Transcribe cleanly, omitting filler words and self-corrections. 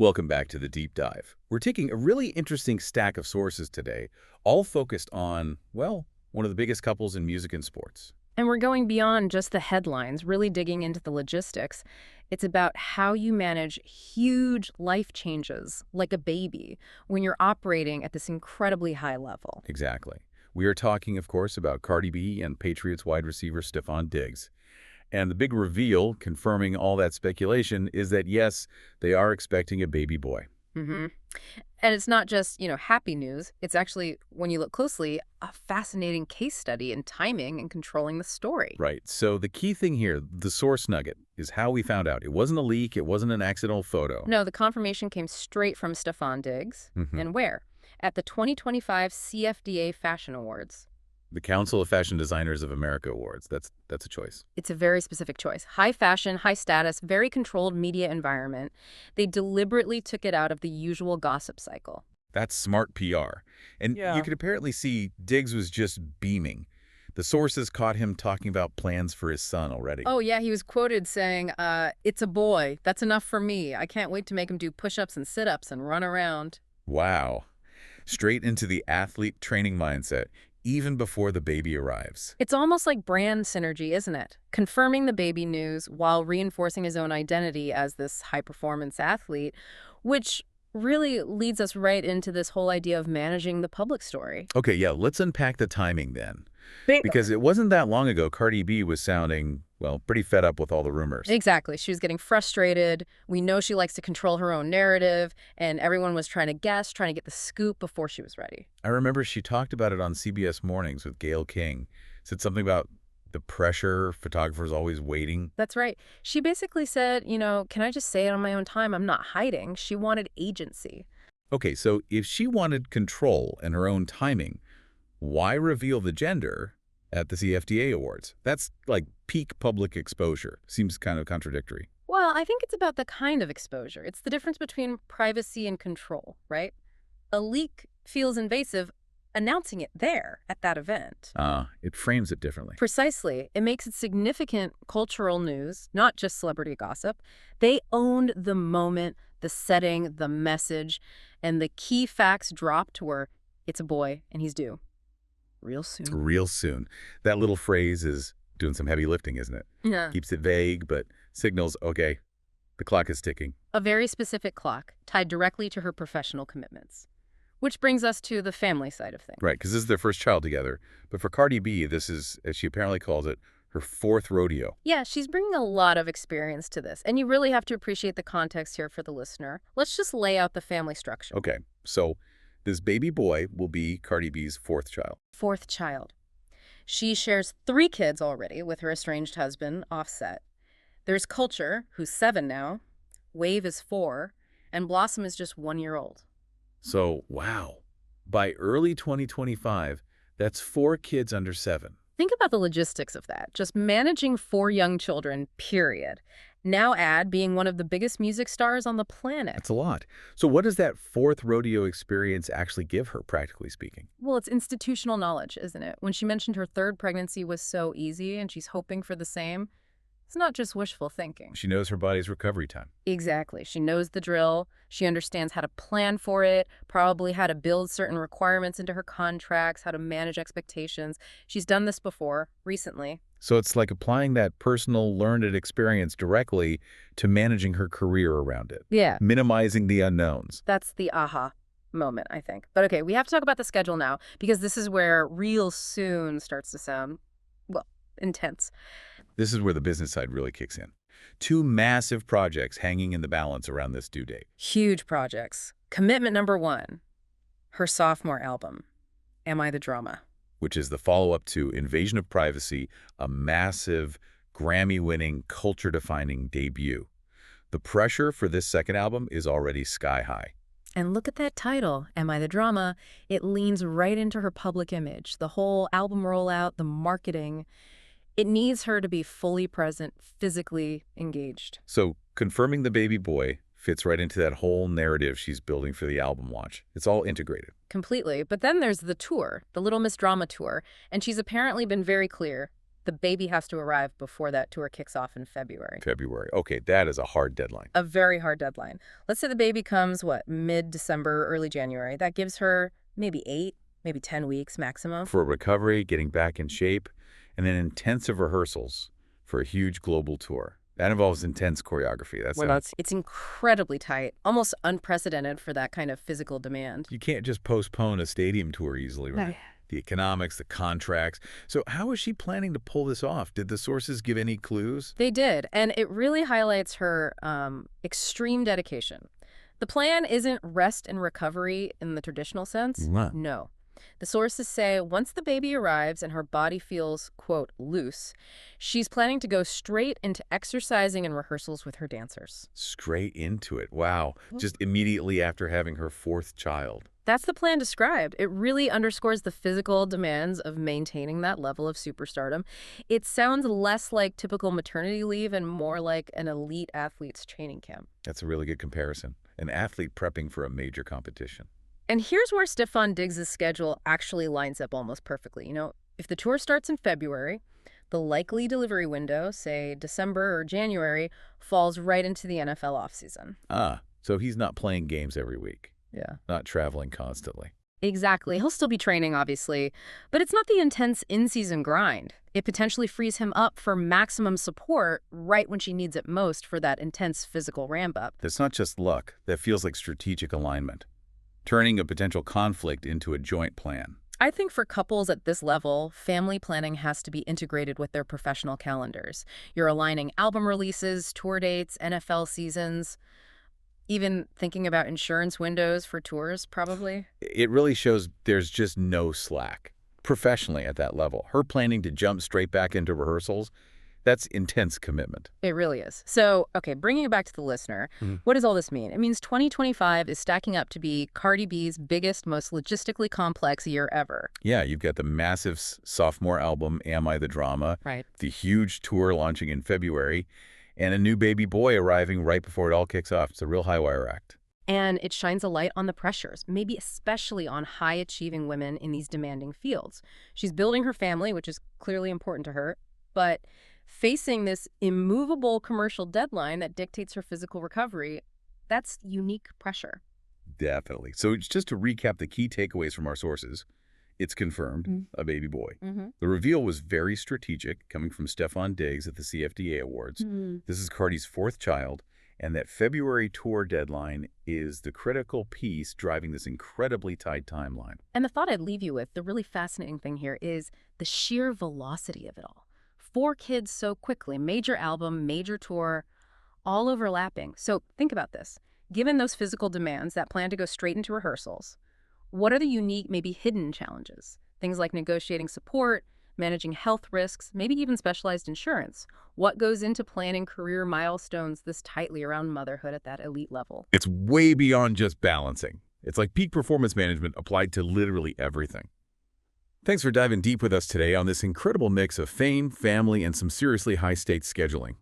Welcome back to the Deep Dive. We're taking a really interesting stack of sources today, all focused on, well, one of the biggest couples in music and sports. And we're going beyond just the headlines, really digging into the logistics. It's about how you manage huge life changes, like a baby, when you're operating at this incredibly high level. Exactly. We are talking, of course, about Cardi B and Patriots wide receiver Stefon Diggs. And the big reveal, confirming all that speculation, is that yes, they are expecting a baby boy. hmm And it's not just, happy news. It's actually, when you look closely, a fascinating case study in timing and controlling the story. Right. So the key thing here, the source nugget, is how we found out. It wasn't a leak. It wasn't an accidental photo. No, the confirmation came straight from Stefon Diggs. Mhm. And where? At the 2025 CFDA Fashion Awards. The Council of Fashion Designers of America Awards. That's a choice. It's a very specific choice. High fashion, high status, very controlled media environment. They deliberately took it out of the usual gossip cycle. That's smart PR. And you Yeah. could apparently see Diggs was just beaming. The sources caught him talking about plans for his son already. Oh, yeah, he was quoted saying, it's a boy. That's enough for me. I can't wait to make him do push-ups and sit-ups and run around. Wow. Straight into the athlete training mindset, even before the baby arrives. It's almost like brand synergy, isn't it? Confirming the baby news while reinforcing his own identity as this high-performance athlete, which really leads us right into this whole idea of managing the public story. Okay, yeah, let's unpack the timing then. Bingo. Because it wasn't that long ago Cardi B was sounding, well, pretty fed up with all the rumors. Exactly. She was getting frustrated. We know she likes to control her own narrative, and everyone was trying to guess, trying to get the scoop before she was ready. I remember she talked about it on CBS Mornings with Gayle King. Said something about the pressure, photographers always waiting. That's right. She basically said, can I just say it on my own time? I'm not hiding. She wanted agency. Okay, so if she wanted control and her own timing, why reveal the gender at the CFDA Awards? That's like peak public exposure. Seems kind of contradictory. Well, I think it's about the kind of exposure. It's the difference between privacy and control, right? A leak feels invasive announcing it there at that event. It frames it differently. Precisely. It makes it significant cultural news, not just celebrity gossip. They owned the moment, the setting, the message, and the key facts dropped were, it's a boy and he's due. Real soon. Real soon. That little phrase is doing some heavy lifting, isn't it? Yeah. Keeps it vague, but signals, okay, the clock is ticking. A very specific clock tied directly to her professional commitments. Which brings us to the family side of things. Right, because this is their first child together. But for Cardi B, this is, as she apparently calls it, her fourth rodeo. Yeah, she's bringing a lot of experience to this, and you really have to appreciate the context here for the listener. Let's just lay out the family structure. Okay, so this baby boy will be Cardi B's fourth child. Fourth child. She shares 3 kids already with her estranged husband, Offset. There's Culture, who's 7 now, Wave is 4, and Blossom is just 1 year old. So, wow, by early 2025, that's 4 kids under 7. Think about the logistics of that. Just managing 4 young children, period. Now add being one of the biggest music stars on the planet. That's a lot. So what does that fourth rodeo experience actually give her, practically speaking? Well, it's institutional knowledge, isn't it? When she mentioned her 3rd pregnancy was so easy and she's hoping for the same, it's not just wishful thinking. She knows her body's recovery time. Exactly. She knows the drill. She understands how to plan for it, probably how to build certain requirements into her contracts, how to manage expectations. She's done this before, recently. So it's like applying that personal learned experience directly to managing her career around it. Yeah. Minimizing the unknowns. That's the aha moment, I think. But okay, we have to talk about the schedule now, because this is where real soon starts to sound, well, intense. This is where the business side really kicks in. 2 massive projects hanging in the balance around this due date. Huge projects. Commitment number 1, her sophomore album, Am I the Drama? Which is the follow-up to Invasion of Privacy, a massive, Grammy-winning, culture-defining debut. The pressure for this second album is already sky high. And look at that title, Am I the Drama? It leans right into her public image, the whole album rollout, the marketing. It needs her to be fully present, physically engaged. So confirming the baby boy fits right into that whole narrative she's building for the album launch. It's all integrated. Completely. But then there's the tour, the Little Miss Drama tour, and she's apparently been very clear. The baby has to arrive before that tour kicks off in February. February. Okay, that is a hard deadline. A very hard deadline. Let's say the baby comes, mid-December, early January. That gives her maybe 8, maybe 10 weeks maximum. For recovery, getting back in shape, and then intensive rehearsals for a huge global tour. That involves intense choreography. It's incredibly tight, almost unprecedented for that kind of physical demand. You can't just postpone a stadium tour easily, right? No. The economics, the contracts. So how is she planning to pull this off? Did the sources give any clues? They did, and it really highlights her extreme dedication. The plan isn't rest and recovery in the traditional sense. No. The sources say once the baby arrives and her body feels, quote, loose, she's planning to go straight into exercising and rehearsals with her dancers. Straight into it. Wow. Just immediately after having her 4th child. That's the plan described. It really underscores the physical demands of maintaining that level of superstardom. It sounds less like typical maternity leave and more like an elite athlete's training camp. That's a really good comparison. An athlete prepping for a major competition. And here's where Stefon Diggs' schedule actually lines up almost perfectly. You know, if the tour starts in February, the likely delivery window, say December or January, falls right into the NFL offseason. So he's not playing games every week. Yeah. Not traveling constantly. Exactly. He'll still be training, obviously, but it's not the intense in-season grind. It potentially frees him up for maximum support right when she needs it most for that intense physical ramp-up. That's not just luck. That feels like strategic alignment, turning a potential conflict into a joint plan. I think for couples at this level, family planning has to be integrated with their professional calendars. You're aligning album releases, tour dates, NFL seasons, even thinking about insurance windows for tours, probably. It really shows there's just no slack. Professionally at that level, her planning to jump straight back into rehearsals, that's intense commitment. It really is. So, okay, bringing it back to the listener, what does all this mean? It means 2025 is stacking up to be Cardi B's biggest, most logistically complex year ever. Yeah, you've got the massive sophomore album, Am I the Drama? Right. The huge tour launching in February, and a new baby boy arriving right before it all kicks off. It's a real high-wire act. And it shines a light on the pressures, maybe especially on high-achieving women in these demanding fields. She's building her family, which is clearly important to her, but facing this immovable commercial deadline that dictates her physical recovery, that's unique pressure. Definitely. So just to recap the key takeaways from our sources, it's confirmed, a baby boy. The reveal was very strategic, coming from Stefon Diggs at the CFDA Awards. This is Cardi's 4th child, and that February tour deadline is the critical piece driving this incredibly tight timeline. And the thought I'd leave you with, the really fascinating thing here, is the sheer velocity of it all. 4 kids so quickly, major album, major tour, all overlapping. So think about this. Given those physical demands that plan to go straight into rehearsals, what are the unique, maybe hidden challenges? Things like negotiating support, managing health risks, maybe even specialized insurance. What goes into planning career milestones this tightly around motherhood at that elite level? It's way beyond just balancing. It's like peak performance management applied to literally everything. Thanks for diving deep with us today on this incredible mix of fame, family, and some seriously high-stakes scheduling.